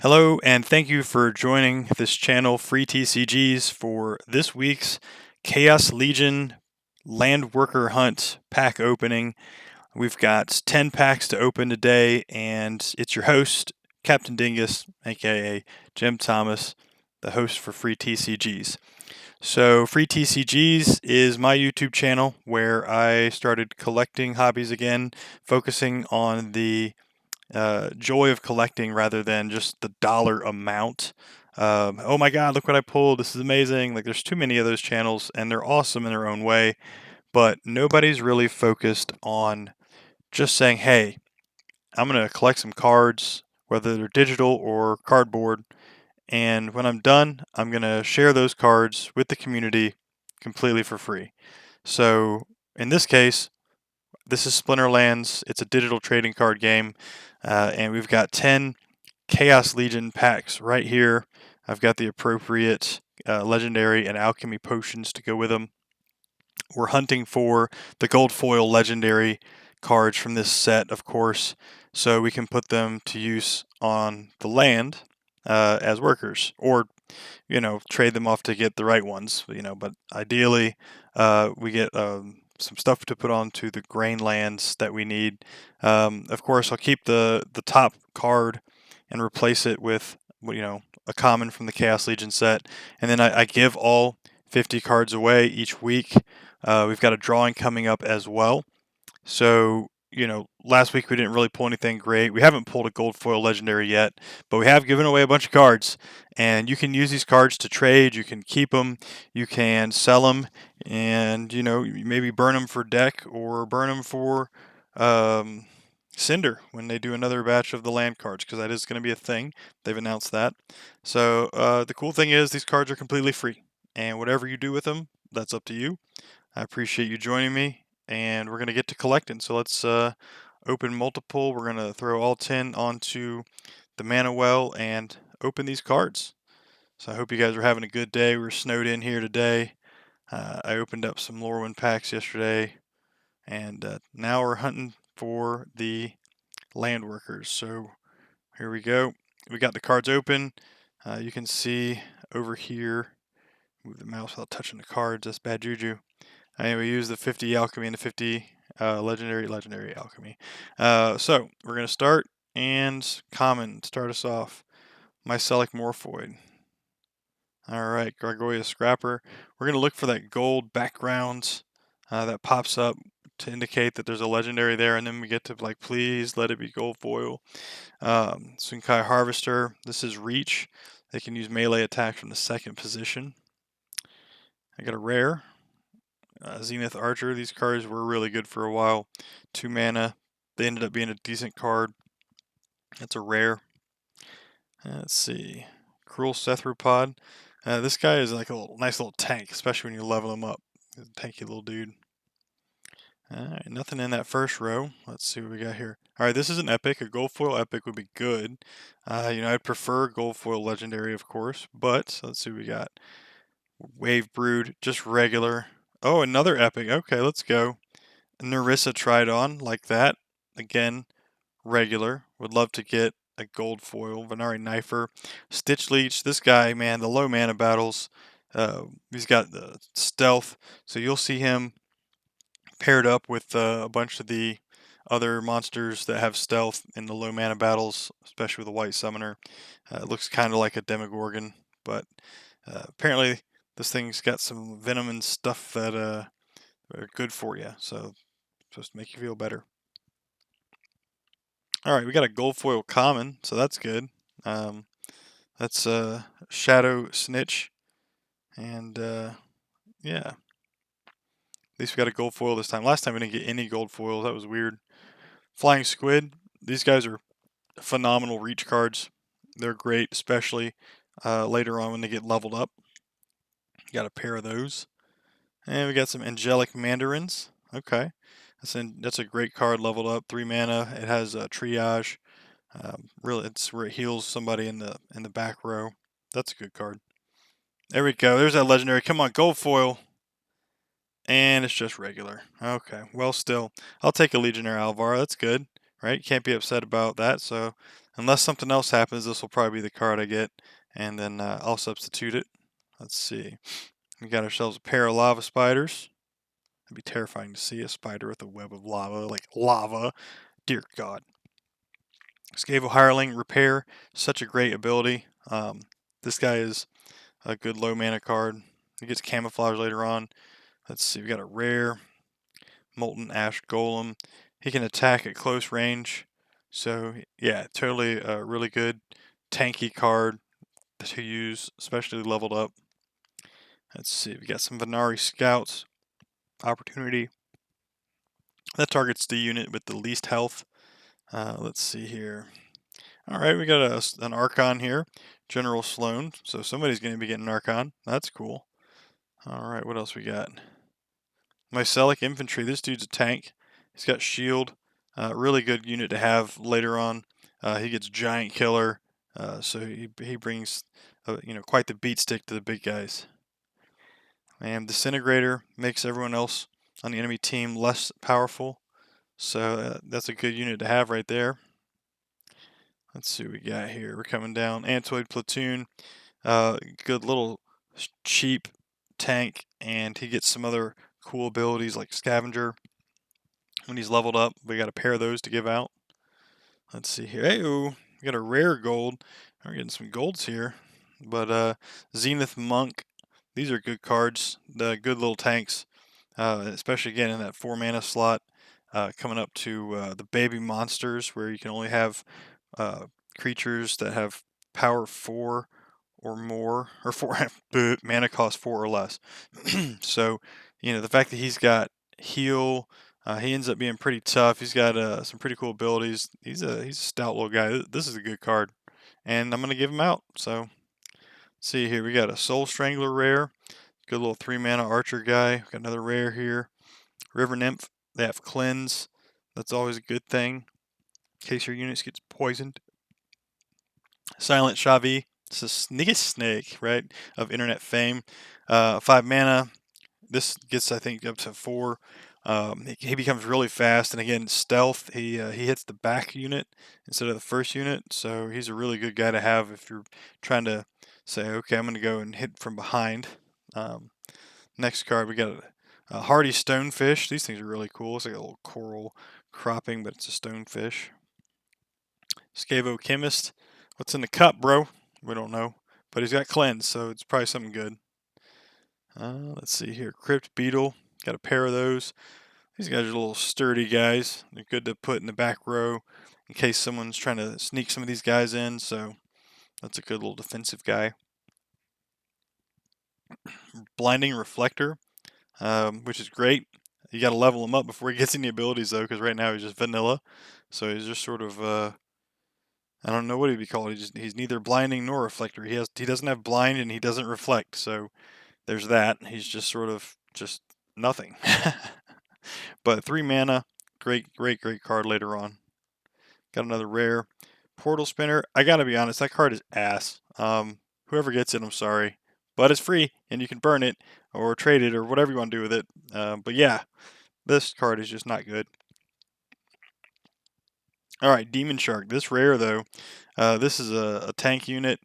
Hello, and thank you for joining this channel, FreeTCGs, for this week's Chaos Legion Land Worker Hunt pack opening. We've got 10 packs to open today, and it's your host, Captain Dingus, aka Jim Thomas, the host for FreeTCGs. So, FreeTCGs is my YouTube channel where I started collecting hobbies again, focusing on the joy of collecting rather than just the dollar amount. Oh my God, look what I pulled. This is amazing. Like, there's too many of those channels, and they're awesome in their own way, but nobody's really focused on just saying, hey, I'm going to collect some cards, whether they're digital or cardboard, and when I'm done, I'm going to share those cards with the community completely for free. So, in this case, this is Splinterlands. It's a digital trading card game, and we've got 10 Chaos Legion packs right here. I've got the appropriate legendary and alchemy potions to go with them. We're hunting for the gold foil legendary cards from this set, of course, so we can put them to use on the land as workers, or trade them off to get the right ones. But ideally, we get some stuff to put onto the grain lands that we need. Of course, I'll keep the top card and replace it with a common from the Chaos Legion set, and then I give all 50 cards away each week. We've got a drawing coming up as well. So, last week we didn't really pull anything great. We haven't pulled a gold foil legendary yet, but we have given away a bunch of cards. And you can use these cards to trade. You can keep them, you can sell them, and, maybe burn them for deck or burn them for Cinder when they do another batch of the land cards, because that is going to be a thing. They've announced that. So, the cool thing is these cards are completely free. And whatever you do with them, that's up to you. I appreciate you joining me, and we're going to get to collecting. So let's open multiple. We're going to throw all 10 onto the mana well and open these cards. So I hope you guys are having a good day. We're snowed in here today. I opened up some Lorwyn packs yesterday, and now we're hunting for the land workers. So here we go. We got the cards open. You can see over here, move the mouse without touching the cards. That's bad juju. Anyway, we use the 50 alchemy and the 50 legendary alchemy. So we're going to start, and common, start us off. Mycelic Morphoid. Alright, Gargoyle Scrapper. We're going to look for that gold background that pops up to indicate that there's a legendary there, and then we get to, like, please let it be gold foil. Sunkai Harvester. This is Reach. They can use melee attack from the second position. I got a rare. Zenith Archer. These cards were really good for a while. 2 mana. They ended up being a decent card. That's a rare. Let's see. Cruel Cethrupod. This guy is like a nice little tank, especially when you level him up. He's a tanky little dude. Alright, nothing in that first row. Let's see what we got here. Alright, this is an epic. A gold foil epic would be good. I'd prefer gold foil legendary, of course, but let's see what we got. Wave Brood, just regular. Oh, another epic. Okay, let's go. Narissa Tridon, like that. Again, regular. Would love to get a gold foil. Venari Knifer. Stitch Leech. This guy, man, the low mana battles. He's got the stealth, so you'll see him paired up with a bunch of the other monsters that have stealth in the low mana battles, especially with a white summoner. It looks kind of like a Demogorgon, but apparently this thing's got some venom and stuff that are good for you, so supposed to make you feel better. Alright, we got a gold foil common, so that's good. That's Shadow Snitch, and yeah. At least we got a gold foil this time. Last time we didn't get any gold foils. That was weird. Flying Squid. These guys are phenomenal reach cards. They're great, especially later on when they get leveled up. Got a pair of those. And we got some Angelic Mandarins. Okay. That's a great card leveled up. 3 mana. It has triage. Really, it's where it heals somebody in the back row. That's a good card. There we go. There's that legendary. Come on, gold foil. And it's just regular. Okay, well, still, I'll take a Legionnaire Alvar. That's good, right? Can't be upset about that. So Unless something else happens, this will probably be the card I get, and then I'll substitute it. Let's see. We got ourselves a pair of lava spiders. It'd be terrifying to see a spider with a web of lava, like lava. Dear God. Scavo Hireling, Repair, such a great ability. This guy is a good low mana card. He gets Camouflage later on. Let's see, we got a rare Molten Ash Golem. He can attack at close range. So yeah, totally a really good tanky card to use, especially leveled up. Let's see, we got some Venari Scouts. Opportunity. That targets the unit with the least health. Let's see here. Alright, we got an Archon here. General Sloan. So somebody's going to be getting an Archon. That's cool. Alright, what else we got? Mycelic Infantry. This dude's a tank. He's got shield. Really good unit to have later on. He gets Giant Killer. So he brings quite the beat stick to the big guys. And Disintegrator makes everyone else on the enemy team less powerful. So that's a good unit to have right there. Let's see what we got here. We're coming down. Antoid Platoon. Good little cheap tank, and he gets some other cool abilities like Scavenger. When he's leveled up, we got a pair of those to give out. Let's see here. Hey-oh, we got a rare gold. We're getting some golds here. But Zenith Monk. These are good cards. The good little tanks. Especially again in that 4 mana slot. Coming up to the baby monsters where you can only have creatures that have power 4 or more, or 4 mana cost 4 or less. So, the fact that he's got heal, he ends up being pretty tough. He's got some pretty cool abilities. He's a stout little guy. This is a good card, and I'm gonna give him out. So, see here, we got a Soul Strangler rare, good little 3 mana archer guy. Got another rare here. River Nymph. They have cleanse. That's always a good thing in case your units gets poisoned. Silent Shavi. It's a snake, right, of internet fame. 5 mana. This gets, I think, up to 4. He becomes really fast, and again, stealth. He hits the back unit instead of the first unit, so he's a really good guy to have if you're trying to say, okay, I'm going to go and hit from behind. Next card, we got a hardy stonefish. These things are really cool. It's like a little coral cropping, but it's a stonefish. Scavo Chemist. What's in the cup, bro? We don't know. But he's got cleanse, so it's probably something good. Let's see here. Crypt Beetle. Got a pair of those. These guys are little sturdy guys. They're good to put in the back row in case someone's trying to sneak some of these guys in. So that's a good little defensive guy. Blinding Reflector, which is great. You got to level him up before he gets any abilities, though, because right now he's just vanilla. So he's just sort of, I don't know what he'd be called. He's neither blinding nor reflector. He doesn't have blind and he doesn't reflect. So there's that. He's just sort of just nothing. But 3 mana, great card later on. Got another rare. Portal Spinner. I gotta be honest, that card is ass. Whoever gets it, I'm sorry. But it's free, and you can burn it, or trade it, or whatever you want to do with it. But yeah, this card is just not good. Alright, Demon Shark. This rare, though. This is a tank unit.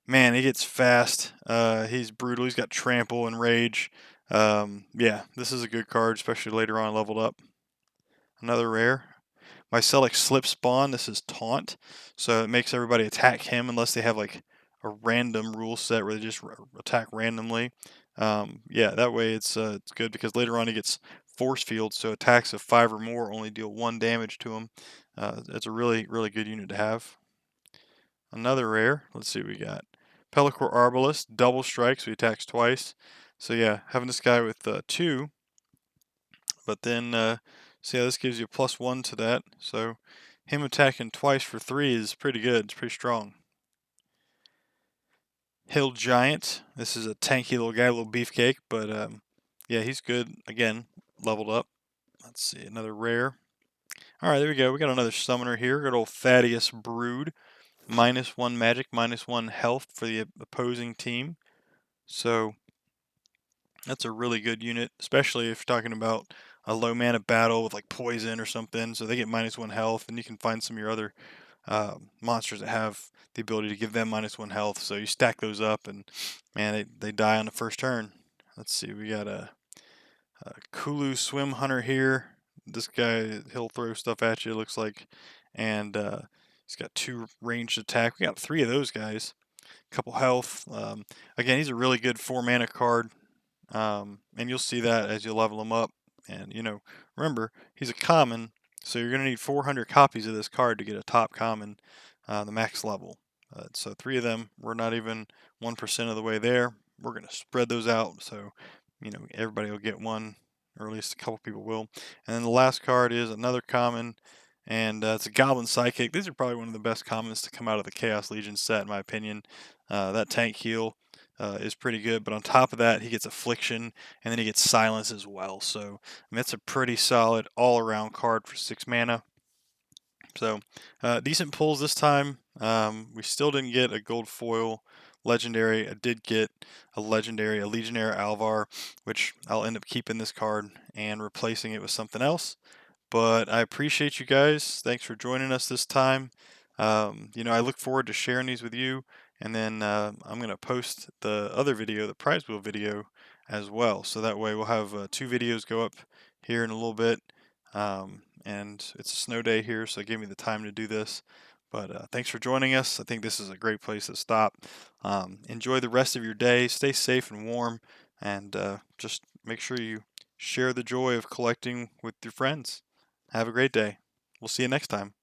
Man, he gets fast. He's brutal. He's got Trample and Rage. Yeah, this is a good card, especially later on leveled up. Another rare. Mycelic Slip Spawn. This is Taunt, so it makes everybody attack him unless they have like a random rule set where they just attack randomly. Yeah, that way it's good because later on he gets Force Field, so attacks of 5 or more only deal 1 damage to him. It's a really good unit to have. Another rare. Let's see what we got. Pellicor Arbalest, double strike, so he attacks twice. So yeah, having this guy with 2, but then see how this gives you +1 to that. So him attacking twice for 3 is pretty good. It's pretty strong. Hill Giant. This is a tanky little guy, a little beefcake, but yeah, he's good. Again, leveled up. Let's see, another rare. All right, there we go. We got another summoner here. Good old Thaddeus Brood. -1 magic, -1 health for the opposing team. So that's a really good unit, especially if you're talking about a low mana battle with like poison or something. So they get -1 health, and you can find some of your other monsters that have the ability to give them -1 health. So you stack those up, and man, they die on the first turn. Let's see, we got a Kulu Swim Hunter here. This guy, he'll throw stuff at you, it looks like, and he's got 2 ranged attack. We got 3 of those guys, couple health. Again, he's a really good 4-mana card, and you'll see that as you level him up. And remember, he's a common, so you're going to need 400 copies of this card to get a top common, the max level. So 3 of them, we're not even 1% of the way there. We're going to spread those out, so everybody will get one, or at least a couple people will. And then the last card is another common, and it's a Goblin Psychic. These are probably one of the best commons to come out of the Chaos Legion set, in my opinion. That tank heal is pretty good, but on top of that, he gets Affliction, and then he gets Silence as well. So, I mean, that's a pretty solid all-around card for 6 mana. So, decent pulls this time. We still didn't get a gold foil legendary. I did get a legendary, a Legionnaire Alvar, which I'll end up keeping this card and replacing it with something else. But I appreciate you guys. Thanks for joining us this time. I look forward to sharing these with you, and then I'm going to post the other video, the prize wheel video, as well. So that way we'll have 2 videos go up here in a little bit. And it's a snow day here, so it gave me the time to do this. But thanks for joining us. I think this is a great place to stop. Enjoy the rest of your day. Stay safe and warm, and just make sure you share the joy of collecting with your friends. Have a great day. We'll see you next time.